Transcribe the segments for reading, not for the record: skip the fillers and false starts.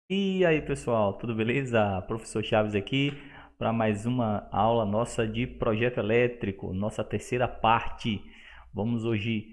E aí, pessoal, tudo beleza? Professor Chaves aqui para mais uma aula nossa de projeto elétrico, nossa terceira parte. Vamos hoje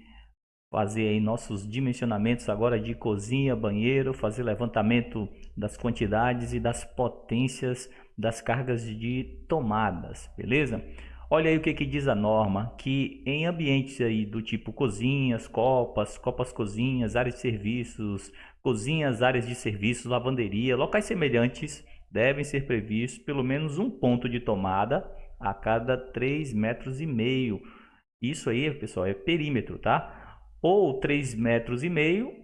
fazer aí nossos dimensionamentos agora de cozinha, banheiro, fazer levantamento das quantidades e das potências das cargas de tomadas, beleza? Olha aí o que que diz a norma, que em ambientes aí do tipo cozinhas, copas cozinhas, áreas de serviços, cozinhas, áreas de serviços, lavanderia, locais semelhantes, devem ser previstos pelo menos um ponto de tomada a cada 3,5 metros. Isso aí, pessoal, é perímetro, tá? Ou 3,5 metros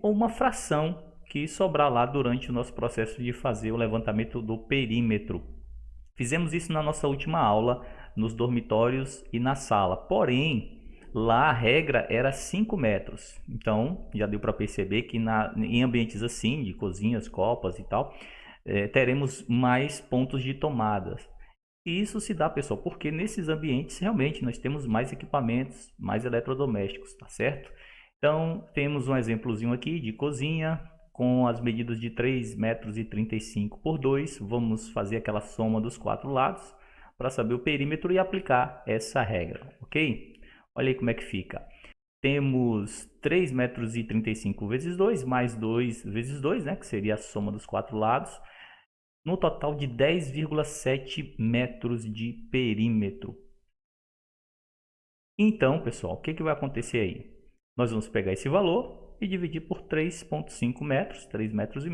ou uma fração que sobrar lá durante o nosso processo de fazer o levantamento do perímetro. Fizemos isso na nossa última aula, nos dormitórios e na sala. Porém, lá a regra era 5 metros. Então, já deu para perceber que em ambientes assim, de cozinhas, copas e tal, teremos mais pontos de tomadas. E isso se dá, pessoal, porque nesses ambientes realmente nós temos mais equipamentos, mais eletrodomésticos, tá certo? Então, temos um exemplozinho aqui de cozinha com as medidas de 3,35 m por 2. Vamos fazer aquela soma dos quatro lados para saber o perímetro e aplicar essa regra, ok? Olha aí como é que fica. Temos 3,35 m vezes 2 mais 2 vezes 2, né, que seria a soma dos quatro lados, no total de 10,7 metros de perímetro. Então, pessoal, o que que vai acontecer aí? Nós vamos pegar esse valor e dividir por 3,5 metros, 3,5 metros,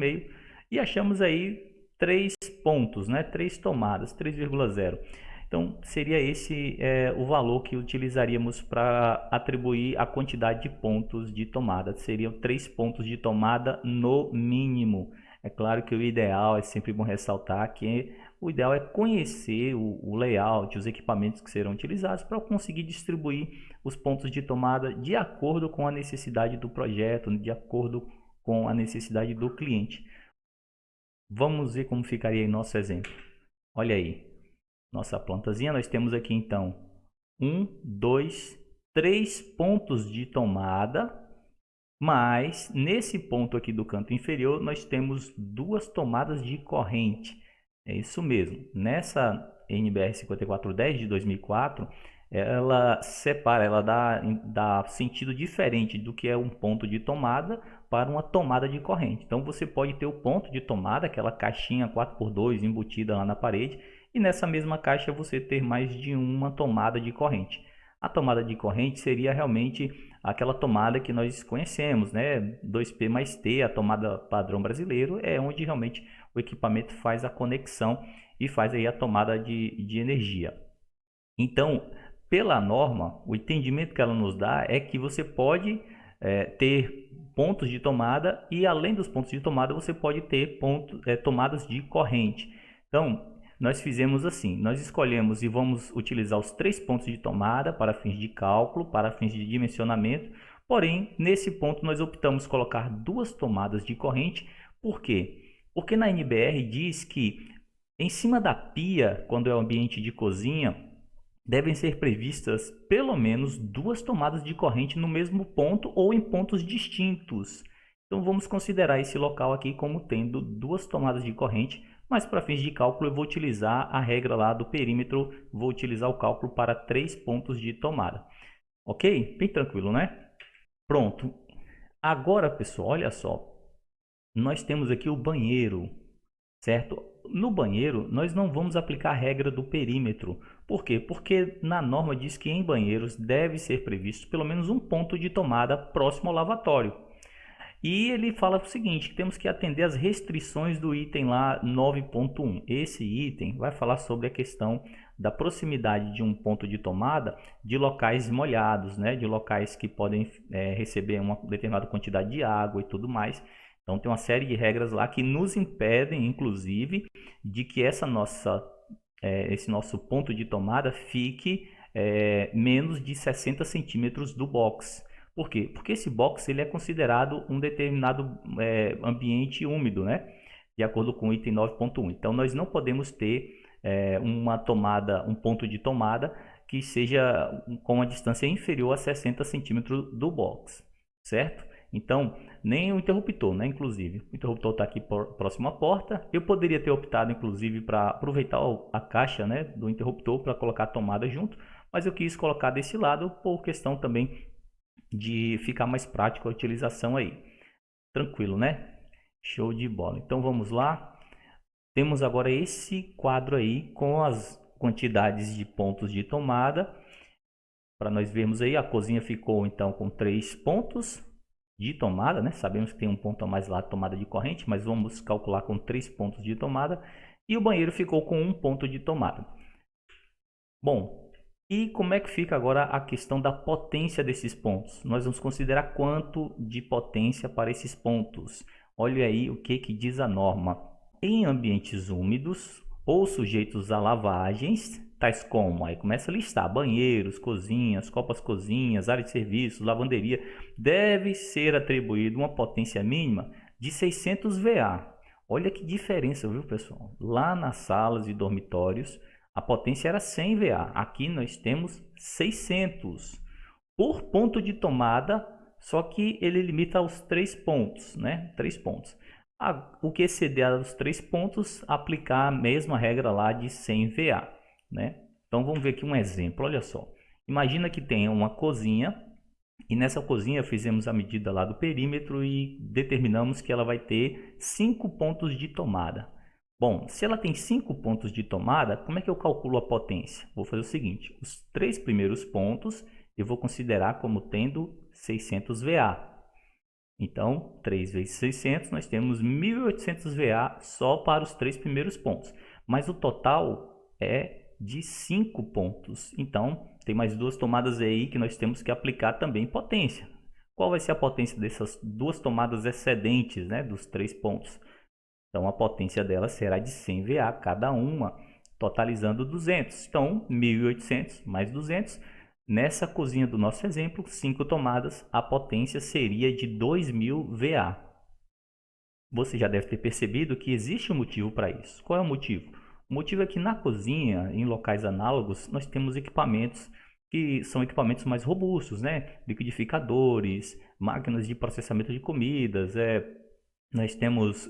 e achamos aí 3 pontos, né? 3 tomadas, 3,0. Então, seria esse o valor que utilizaríamos para atribuir a quantidade de pontos de tomada. Seriam 3 pontos de tomada no mínimo. É claro que o ideal, é sempre bom ressaltar que o ideal é conhecer o layout, os equipamentos que serão utilizados para conseguir distribuir os pontos de tomada de acordo com a necessidade do projeto, de acordo com a necessidade do cliente. Vamos ver como ficaria em nosso exemplo. Olha aí, nossa plantazinha, nós temos aqui então 1, 2, 3 pontos de tomada, mas nesse ponto aqui do canto inferior nós temos duas tomadas de corrente. É isso mesmo. Nessa NBR 5410 de 2004, ela separa, ela dá sentido diferente do que é um ponto de tomada para uma tomada de corrente. Então você pode ter o ponto de tomada, aquela caixinha 4x2 embutida lá na parede, e nessa mesma caixa você ter mais de uma tomada de corrente. A tomada de corrente seria realmente aquela tomada que nós conhecemos, né? 2P mais T, a tomada padrão brasileiro, é onde realmente o equipamento faz a conexão e faz aí a tomada de energia. Então, pela norma, o entendimento que ela nos dá é que você pode ter pontos de tomada e além dos pontos de tomada você pode ter tomadas de corrente. Então, nós fizemos assim, nós escolhemos e vamos utilizar os 3 pontos de tomada para fins de cálculo, para fins de dimensionamento, porém, nesse ponto nós optamos colocar duas tomadas de corrente. Por quê? Porque na NBR diz que em cima da pia, quando é o ambiente de cozinha, devem ser previstas pelo menos duas tomadas de corrente no mesmo ponto ou em pontos distintos. Então vamos considerar esse local aqui como tendo duas tomadas de corrente, mas para fins de cálculo eu vou utilizar a regra lá do perímetro, vou utilizar o cálculo para 3 pontos de tomada. Ok? Bem tranquilo, né? Pronto. Agora, pessoal, olha só. Nós temos aqui o banheiro, certo? No banheiro, nós não vamos aplicar a regra do perímetro. Por quê? Porque na norma diz que em banheiros deve ser previsto pelo menos um ponto de tomada próximo ao lavatório. E ele fala o seguinte, que temos que atender às restrições do item lá 9.1. Esse item vai falar sobre a questão da proximidade de um ponto de tomada de locais molhados, né? De locais que podem receber uma determinada quantidade de água e tudo mais. Então tem uma série de regras lá que nos impedem, inclusive, de que esse nosso ponto de tomada fique menos de 60 centímetros do box. Por quê? Porque esse box ele é considerado um determinado ambiente úmido, né? De acordo com o item 9.1. Então nós não podemos ter uma tomada, um ponto de tomada que seja com uma distância inferior a 60 centímetros do box, certo? Então Nem o interruptor, né? Inclusive, o interruptor está aqui próximo à porta. Eu poderia ter optado, inclusive, para aproveitar a caixa, né, do interruptor para colocar a tomada junto, mas eu quis colocar desse lado por questão também de ficar mais prático a utilização aí. Tranquilo, né? Show de bola. Então vamos lá. Temos agora esse quadro aí com as quantidades de pontos de tomada. Para nós vermos aí, a cozinha ficou então com 3 pontos de tomada, né? Sabemos que tem um ponto a mais lá, tomada de corrente, mas vamos calcular com 3 pontos de tomada. E o banheiro ficou com 1 ponto de tomada. Bom, e como é que fica agora a questão da potência desses pontos? Nós vamos considerar quanto de potência para esses pontos. Olha aí o que diz a norma. Em ambientes úmidos ou sujeitos a lavagens, tais como, aí começa a listar, banheiros, cozinhas, copas-cozinhas, área de serviços, lavanderia, deve ser atribuído uma potência mínima de 600 VA. Olha que diferença, viu, pessoal? Lá nas salas e dormitórios, a potência era 100 VA. Aqui nós temos 600 por ponto de tomada, só que ele limita aos 3 pontos, né? 3 pontos. O que exceder aos 3 pontos, aplicar a mesma regra lá de 100 VA, né? Então vamos ver aqui um exemplo, olha só. Imagina que tenha uma cozinha e nessa cozinha fizemos a medida lá do perímetro e determinamos que ela vai ter 5 pontos de tomada. Bom, se ela tem 5 pontos de tomada, como é que eu calculo a potência? Vou fazer o seguinte, os 3 primeiros pontos eu vou considerar como tendo 600 VA. Então, 3 vezes 600, nós temos 1.800 VA só para os 3 primeiros pontos. Mas o total é de 5 pontos. Então, tem mais 2 tomadas aí que nós temos que aplicar também potência. Qual vai ser a potência dessas 2 tomadas excedentes, né, dos 3 pontos? Então, a potência dela será de 100 VA cada uma, totalizando 200. Então, 1.800 mais 200. Nessa cozinha do nosso exemplo, 5 tomadas, a potência seria de 2.000 VA. Você já deve ter percebido que existe um motivo para isso. Qual é o motivo? O motivo é que na cozinha, em locais análogos, nós temos equipamentos que são equipamentos mais robustos, né? Liquidificadores, máquinas de processamento de comidas, nós temos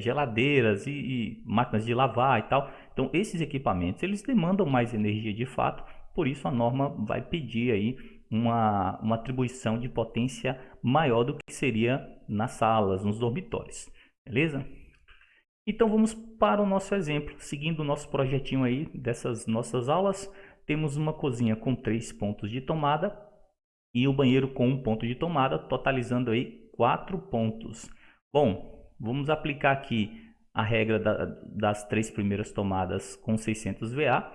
geladeiras e máquinas de lavar e tal. Então, esses equipamentos, eles demandam mais energia de fato, por isso a norma vai pedir aí uma atribuição de potência maior do que seria nas salas, nos dormitórios, beleza? Então vamos para o nosso exemplo, seguindo o nosso projetinho aí dessas nossas aulas, temos uma cozinha com 3 pontos de tomada e o banheiro com 1 ponto de tomada, totalizando aí 4 pontos. Bom, vamos aplicar aqui a regra das 3 primeiras tomadas com 600 VA.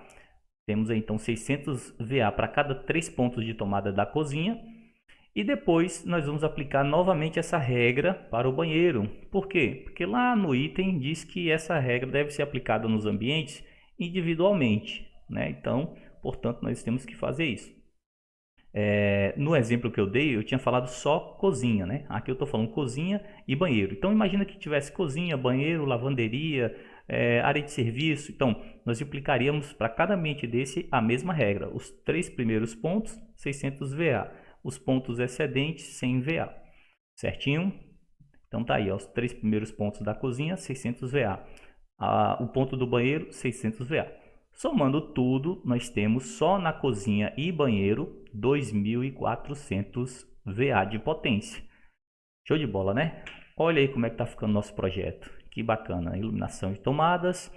Temos aí, então 600 VA para cada 3 pontos de tomada da cozinha. E depois nós vamos aplicar novamente essa regra para o banheiro. Por quê? Porque lá no item diz que essa regra deve ser aplicada nos ambientes individualmente, né? Então, portanto, nós temos que fazer isso. No exemplo que eu dei, eu tinha falado só cozinha, né? Aqui eu estou falando cozinha e banheiro. Então, imagina que tivesse cozinha, banheiro, lavanderia, área de serviço. Então, nós aplicaríamos para cada ambiente desse a mesma regra. Os 3 primeiros pontos, 600 VA. Os pontos excedentes, 100 VA. Certinho? Então, tá aí, ó, os 3 primeiros pontos da cozinha, 600 VA. O ponto do banheiro, 600 VA. Somando tudo, nós temos só na cozinha e banheiro 2.400 VA de potência. Show de bola, né? Olha aí como é que está ficando nosso projeto. Que bacana, iluminação de tomadas.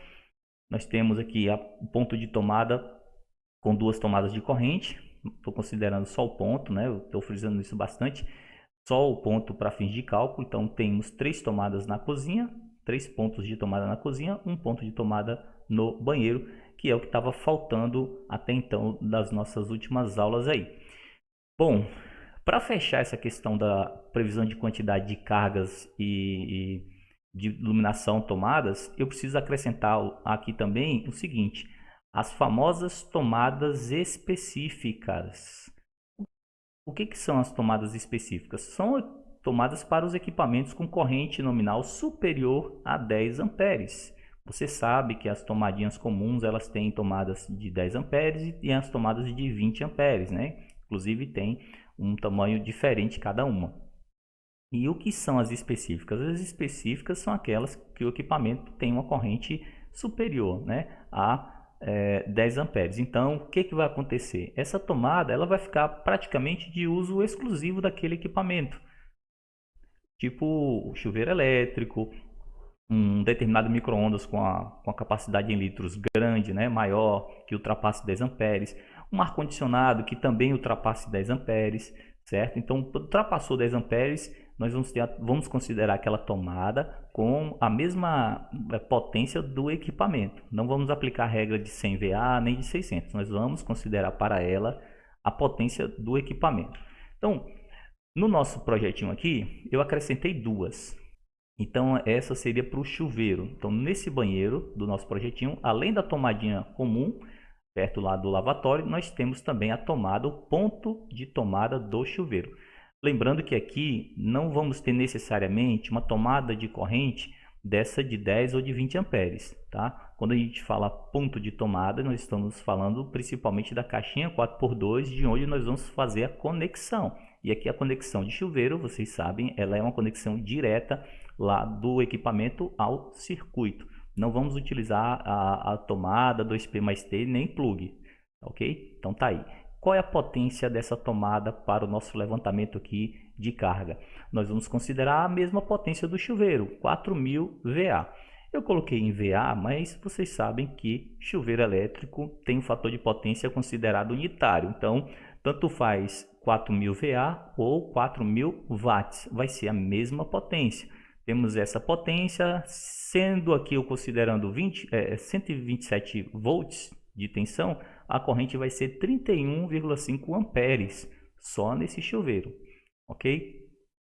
Nós temos aqui o ponto de tomada com 2 tomadas de corrente. Estou considerando só o ponto, né? Eu estou frisando isso bastante. Só o ponto para fins de cálculo. Então temos 3 tomadas na cozinha, 3 pontos de tomada na cozinha, 1 ponto de tomada no banheiro, que é o que estava faltando até então das nossas últimas aulas aí. Bom, para fechar essa questão da previsão de quantidade de cargas e de iluminação tomadas, eu preciso acrescentar aqui também o seguinte, as famosas tomadas específicas. O que são as tomadas específicas? São tomadas para os equipamentos com corrente nominal superior a 10 amperes. Você sabe que as tomadinhas comuns, elas têm tomadas de 10 amperes e as tomadas de 20 amperes, né? Inclusive tem um tamanho diferente cada uma. E o que são as específicas? As específicas são aquelas que o equipamento tem uma corrente superior, né, a 10 amperes. Então, o que vai acontecer? Essa tomada ela vai ficar praticamente de uso exclusivo daquele equipamento, tipo chuveiro elétrico, um determinado micro-ondas com a capacidade em litros grande, né, maior, que ultrapasse 10 amperes, um ar-condicionado que também ultrapasse 10 amperes, certo? Então, ultrapassou 10 amperes, nós vamos considerar aquela tomada com a mesma potência do equipamento. Não vamos aplicar a regra de 100 VA nem de 600, nós vamos considerar para ela a potência do equipamento. Então, no nosso projetinho aqui, eu acrescentei duas. Então, essa seria para o chuveiro. Então, nesse banheiro do nosso projetinho, além da tomadinha comum, perto lá do lavatório, nós temos também a tomada, o ponto de tomada do chuveiro. Lembrando que aqui não vamos ter necessariamente uma tomada de corrente dessa de 10 ou de 20 amperes, tá? Quando a gente fala ponto de tomada, nós estamos falando principalmente da caixinha 4x2, de onde nós vamos fazer a conexão. E aqui a conexão de chuveiro, vocês sabem, ela é uma conexão direta lá do equipamento ao circuito. Não vamos utilizar a tomada 2P mais T nem plug, ok? Então tá aí. Qual é a potência dessa tomada para o nosso levantamento aqui de carga? Nós vamos considerar a mesma potência do chuveiro, 4000 VA. Eu coloquei em VA, mas vocês sabem que chuveiro elétrico tem um fator de potência considerado unitário. Então, tanto faz 4000 VA ou 4000 watts, vai ser a mesma potência. Temos essa potência, sendo aqui eu considerando 127 volts de tensão, a corrente vai ser 31,5 amperes só nesse chuveiro, ok?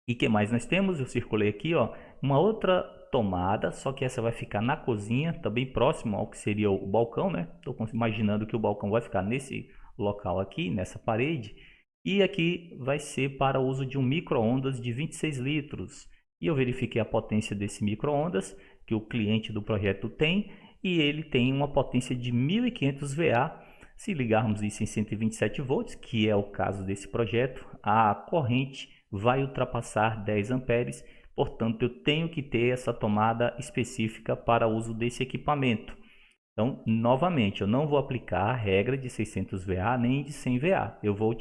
E que mais nós temos? Eu circulei aqui, ó, uma outra tomada, só que essa vai ficar na cozinha, também próximo ao que seria o balcão, né? Estou imaginando que o balcão vai ficar nesse local aqui, nessa parede. E aqui vai ser para o uso de um micro-ondas de 26 litros. E eu verifiquei a potência desse micro-ondas que o cliente do projeto tem, e ele tem uma potência de 1500 VA. Se ligarmos isso em 127 volts, que é o caso desse projeto, a corrente vai ultrapassar 10 amperes, portanto eu tenho que ter essa tomada específica para uso desse equipamento. Então, novamente, eu não vou aplicar a regra de 600 VA nem de 100 VA. Eu vou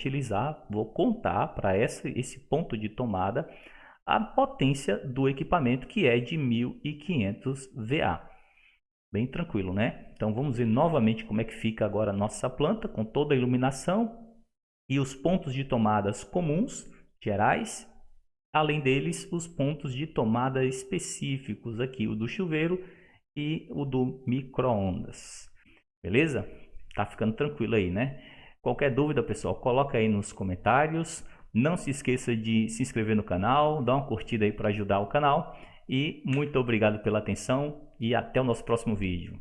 contar para esse ponto de tomada a potência do equipamento, que é de 1500 VA. Bem tranquilo, né? Então vamos ver novamente como é que fica agora a nossa planta, com toda a iluminação e os pontos de tomadas comuns, gerais. Além deles, os pontos de tomada específicos aqui, o do chuveiro e o do micro-ondas. Beleza? Tá ficando tranquilo aí, né? Qualquer dúvida, pessoal, coloca aí nos comentários. Não se esqueça de se inscrever no canal, dar uma curtida aí para ajudar o canal. E muito obrigado pela atenção e até o nosso próximo vídeo.